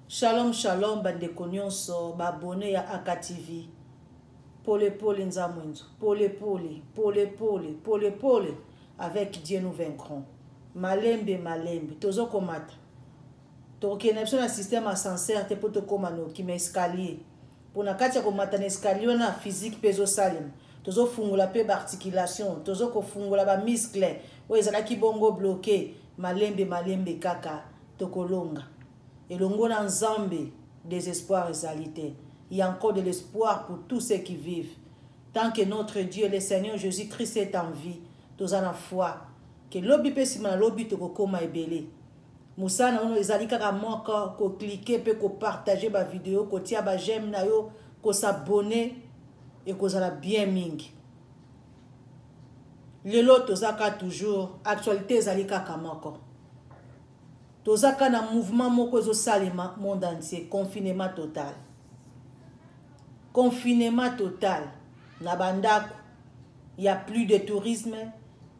Shalom, shalom, bande konyonso, babone ya AKTV. Pole pole nzamwenzo, pole pole, pole pole, pole pole, avec Dieu nous vaincrons. Malembe, malembe, tozo komata. Toki na un système ascenseur te pour te komano qui m'escalier. Pour na katia komata na escalier na physique peso salim. Tozo fungula pe articulation, tozo ko fungula ba muscle, o ezala ki bongo bloqué, malembe malembe kaka tokolonga. Et l'ongo na nzambe désespoir ezalité. Il y a encore de l'espoir pour tous ceux qui vivent. Tant que notre Dieu, le Seigneur Jésus-Christ est en vie, tous en la foi. Que l'obi pe sima l'obi to koma ebele. Moussa na ono ezali kaka moka ko cliquer pe ko partager ba vidéo, ko tia ba j'aime na yo, ko s'abonner et ko zala bien mingi. Lelo tozaka toujours actualité ezali kaka moko. Tozaka na mouvement moko zo salima monde entier, confinement total. Confinement total. Na bandako, il n'y a plus de tourisme,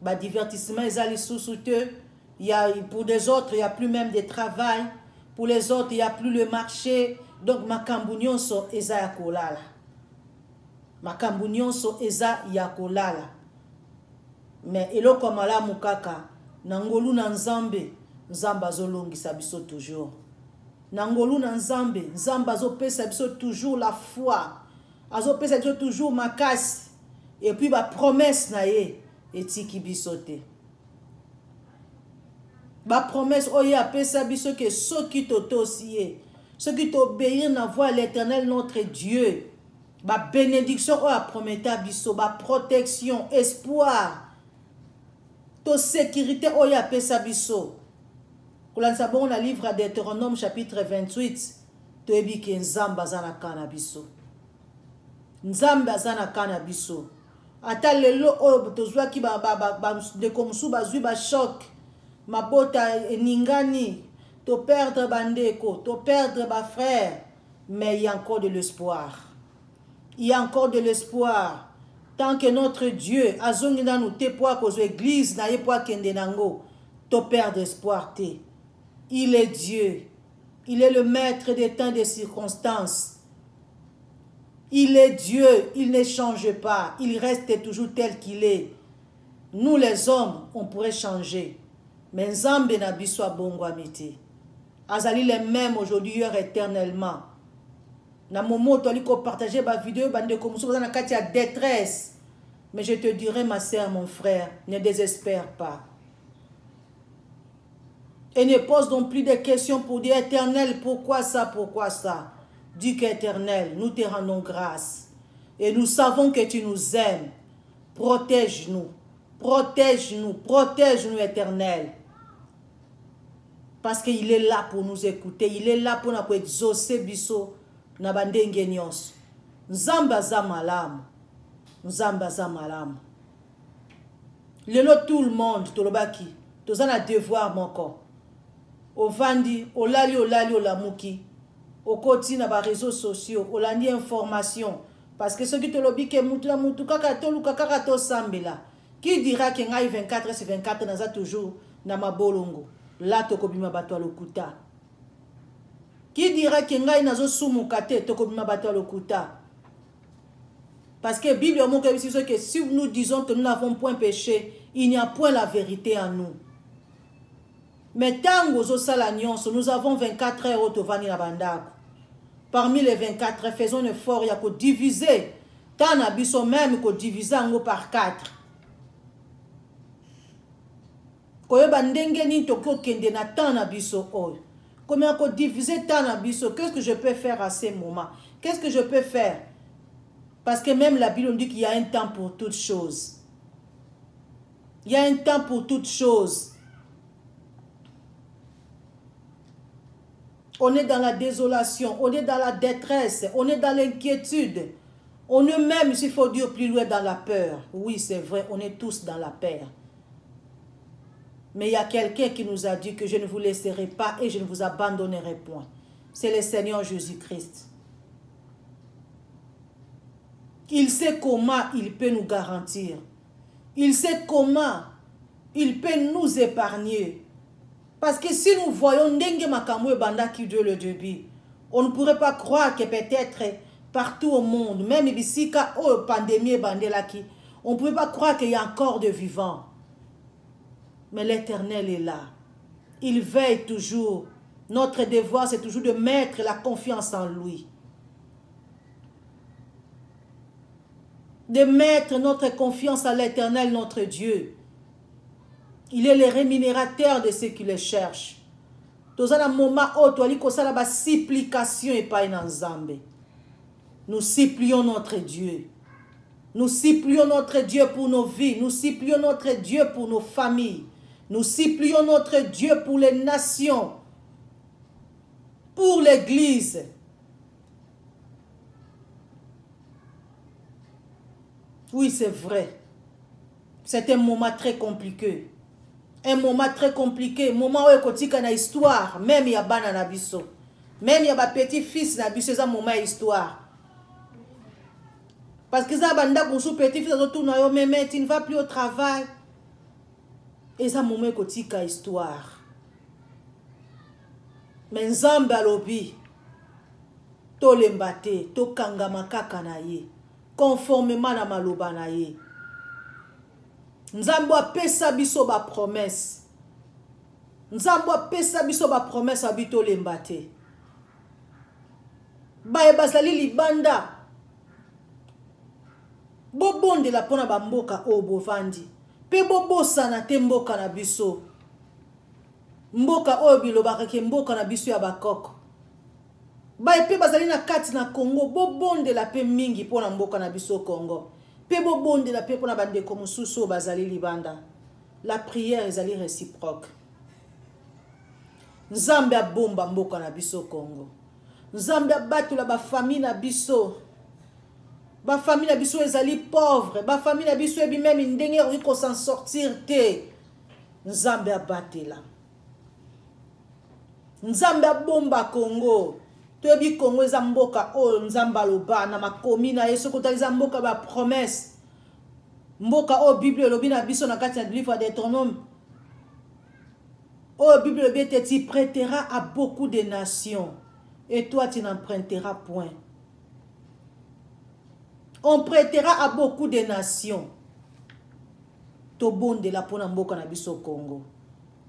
bah divertissement ezali sous-souteux. Il y a pour des autres, il n'y a plus même de travail. Pour les autres, il n'y a plus le marché. Donc makambunyon so eza ya kolala. Makambunyon so eza ya kolala. Mais eloko mala mukaka nangolu na nzambe, nzamba zolongisa biso toujours. Nangolu na nzambe, nzamba zo pesa biso toujours la foi. Azo pesa biso toujours makasi. Et puis ba promesse na ye etiki biso te. Ba promesse oya pesa biso que ceux qui t'obéissent, ceux qui t'obéissent na voix l'Éternel notre Dieu. Ba bénédiction oya prometa biso, ba protection, espoir. To sécurité oya pesa biso. Kulansa bon na livre de Deutéronome chapitre 28, to ebi ke nzamba zana kana biso. Nzamba zana kana biso. Ata lelo oyo tozwa ki ba de komsu bazui ba choc. Mabota ningani, to perdre bandeko, to perdre ba frère, mais il y a encore de l'espoir. Il y a encore de l'espoir. Tant que notre Dieu azongi na nous te poa kozo église na ye poa kende nango, to perdre espoir te. Il est Dieu. Il est le maître des temps des circonstances. Il est Dieu, il ne change pas, il reste toujours tel qu'il est. Nous les hommes, on pourrait changer. Mais Nzambe na biso bongo amiti. Azali les mêmes aujourd'hui, hier éternellement. Na momo to liko partager ba vidéo bande comme ça na katia détresse. Mais je te dirai ma sœur, mon frère, ne désespère pas. Et ne pose donc plus de questions pour dire éternel, pourquoi ça, pourquoi ça. Dis qu'éternel, nous te rendons grâce. Et nous savons que tu nous aimes. Protège-nous. Protège-nous, protège-nous, éternel. Parce qu'il est là pour nous écouter. Il est là pour nous exaucer biso na bandenge nyonso. Nzamba za malamu. Nzamba za malamu. Lelo tout le monde tolobaki. Tozana devoir moko. Ovandi, olali olamuki. Okoti na ba réseaux sociaux, olandi information. Parce que ceux qui te lobi ke mutu kaka toluka kaka to sambela. Qui dira que ngai 24/24 naza toujours na mabolongo. Là tokobima bato lokuta. Qui dira que ngai nazo sumuka te tokobima bato lokuta. Parce que Bible montre que si nous disons que nous n'avons point péché, il n'y a point la vérité en nous. Mais tango zo sala nyonso, nous avons 24 heures au tovani na bandako. Parmi les 24, faisons un effort, il y a qu'au diviser. Tant abisso même qu'au diviser en par 4. Koyeba ndenge ni tokyo kende na tant abisso oy. Comment qu'au diviser tant abisso, qu'est-ce que je peux faire à ces moments? Qu'est-ce que je peux faire? Parce que même la Bible dit qu'il y a un temps pour toutes choses. Il y a un temps pour toutes choses. On est dans la désolation, on est dans la détresse, on est dans l'inquiétude. On est même, s'il faut dire plus loin, dans la peur. Oui, c'est vrai, on est tous dans la peur. Mais il y a quelqu'un qui nous a dit que je ne vous laisserai pas et je ne vous abandonnerai point. C'est le Seigneur Jésus-Christ. Il sait comment il peut nous garantir. Il sait comment il peut nous épargner. Parce que si nous voyons Ndenge Makamwe Banda qui Dieu le début, On ne pourrait pas croire que peut-être partout au monde, même ici, quand la pandémie est bandelaki, on ne pouvait pas croire qu'il y a encore de vivants. Mais l'Éternel est là. Il veille toujours. Notre devoir, c'est toujours de mettre la confiance en lui. De mettre notre confiance à l'Éternel, notre Dieu. Il est le rémunérateur de ceux qui le cherchent. Dans un moment où tu as dit que ça la supplication et pas une Nzambe. Nous supplions notre Dieu. Nous supplions notre Dieu pour nos vies. Nous supplions notre Dieu pour nos familles. Nous supplions notre Dieu pour les nations. Pour l'Église. Oui, c'est vrai. C'est un moment très compliqué. Un moment très compliqué. Un moment où il y a une histoire. Même il y a un nabiso. Même il y a un petit-fils nabiso. C'est un moment d'histoire. Parce que ça banda pour son petit-fils mais tu ne vas plus au travail. Et ça moment où il y a une histoire. Mais Nzambe alobi. To lembate. To kangamaka kanaye. Conformément à maloba na ye. Nzambo apesa biso ba promesse. Nzambo apesa biso ba promesse abito lembate. Ba ebasali libanda. Bobonde la pona ba mboka o bovandi. Pe bobosa na te mboka na biso. Mboka o bilobaka ke mboka na biso ya bakoko. Ba epe bazali na kati na Congo bobonde la pe mingi pona mboka na biso Congo. Pe bobonde la pe pona bandeko mususu bazali libanda. La prière ezali réciproque. Nzambe abomba mboka na biso Congo. Nzambe abatula ba famille na biso. Ba famille na biso ezali pauvre, ba famille na biso ebi même ndenge ko s'en sortir te. Nzambe abatela. Nzambe abomba Congo. Toyebi Congo eza mboka o Nzamba loba na makomi na yeso kotaliza mboka ba promesse. Mboka o Bible lobi na biso na kati na livre d'Étronome. O Bible lobi te tu prêteras à beaucoup de nations et toi tu n'emprunteras point. On prêtera à beaucoup de nations. To bonde la pona mboka na biso Congo.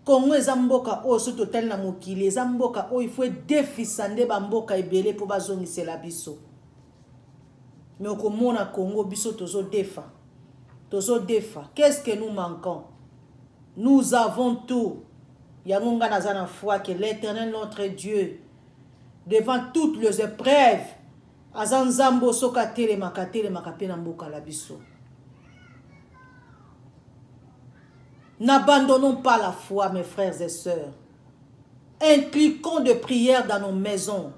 Congo eza mboka o so total na mokili eza mboka o il faut défisande ba mboka ebele po bazongisela biso. Mais okomona Congo biso tozo defa. Tozo defa. Qu'est-ce que nous manquons? Nous avons tout. Yangonga nazana foi que l'Éternel notre Dieu devant toutes les épreuves azanzambo soka tele makapena mboka la biso. N'abandonnons pas la foi, mes frères et sœurs. Impliquons de prières dans nos maisons.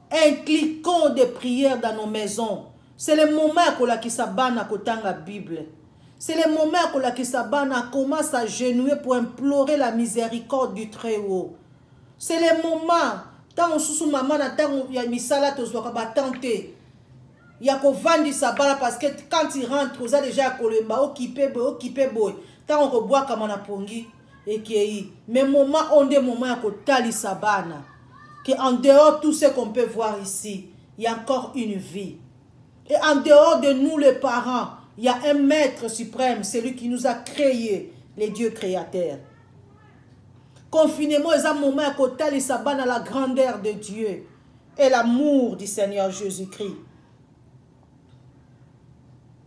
Impliquons de prières dans nos maisons. C'est le moment que la kisabana kotanga Bible. C'est le moment que la kisabana commence à genouiller pour implorer la miséricorde du Très-Haut. C'est le moment. Tant sous maman tant ya misala tozwaka batante. Ya ko vandi sabala parce que quand il rentre, vous avez déjà kolemba occupé boy. Tant on reboit comme on a pongi et qui mais moment on des moments à kotali sabana que en dehors de tout ce qu'on peut voir ici, il y a encore une vie. Et en dehors de nous les parents, il y a un maître suprême, celui qui nous a créé, les dieux créateurs. Confinement est un moment à kotali sabana la grandeur de Dieu et l'amour du Seigneur Jésus-Christ.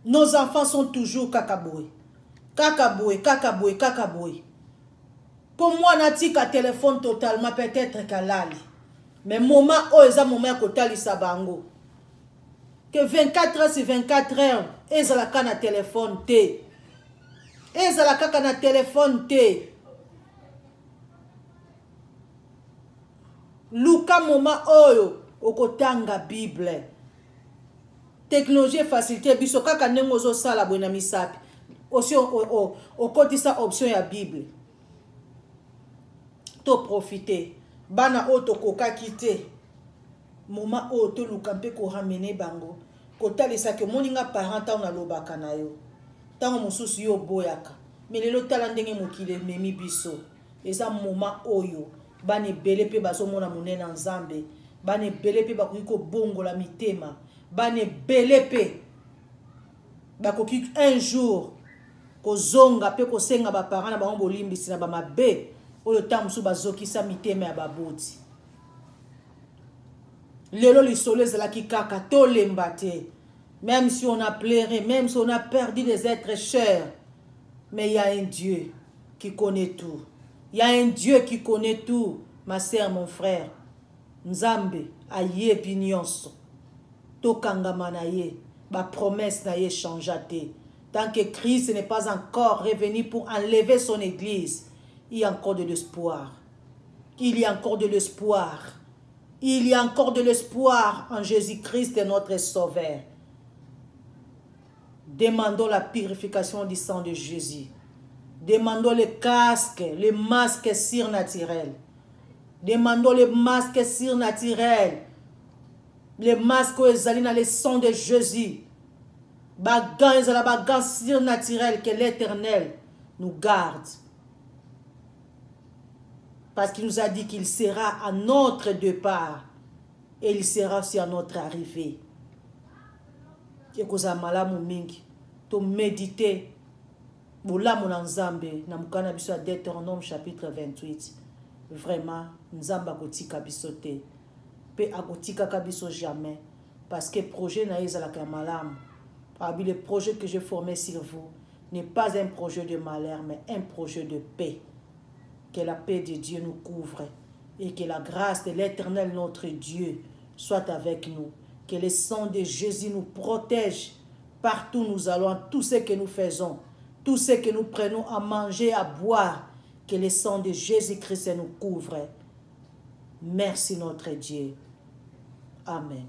Nos enfants sont toujours kakaboué. Kakaboué. Pour moi, natika téléphone totalement peut-être kalali. Mais moment où est un moment kotali sabango. Que 24 heures sur 24 heures, ezalaka na téléphone te. Ezalaka na téléphone te. Luka moment oyo okotanga Bible. Technologie facilité biso kaka nengozo sala bwena misapi. Aussi au côté ça option ya Bible. To profiter. Bana auto koka kite. Moment auto lukampe ko ramener bango. Kota lesa ke moninga parent on a lobaka na yo. Tango mususu yo boyaka. Mais lelo tala ndenge mokile memi biso. Eza moment oyo bani bele pe bazo mona monena Nzambe. bane belepe bakoki ko bongo la mitema bane belepe bakoki un jour kozonga pe kosenga ba parents na bango bolimbisi na ba mabe oyo tamusu bazokisa mitema ya baboti lelo lisolo ezalaki kaka tolemba te. Même si on a pleuré, même si on a perdu des êtres chers, mais il y a un Dieu qui connaît tout. Il y a un Dieu qui connaît tout, ma sœur, mon frère. Nzambe aye binyonso. Tokangama na ye, ba promesse na ye changeate. Tant que Christ n'est pas encore revenu pour enlever son église, il y a encore de l'espoir. Il y a encore de l'espoir. Il y a encore de l'espoir en Jésus-Christ, notre Sauveur. Demandons la purification du sang de Jésus. Demandons les casques, les masques surnaturels. Demandons les masques surnaturels. Les masques qui sont dans le sang de Jésus. Bagan surnaturel que l'Éternel nous garde. Parce qu'il nous a dit qu'il sera à notre départ. Et il sera aussi à notre arrivée. Et que ça malamu mingi. To méditer. Boulamu na Nzambe. Na mukana biso à Deutéronome chapitre 28. Vraiment, Nzamba kotika bisote. Pe akotika kabiso jamais. Parce que projet na ezalaka malamu. Parmi les projets que j'ai formés sur vous, n'est pas un projet de malheur, mais un projet de paix. Que la paix de Dieu nous couvre et que la grâce de l'Éternel, notre Dieu, soit avec nous. Que le sang de Jésus nous protège partout où nous allons, tout ce que nous faisons, tout ce que nous prenons à manger, à boire. Que le sang de Jésus-Christ nous couvre. Merci notre Dieu. Amen.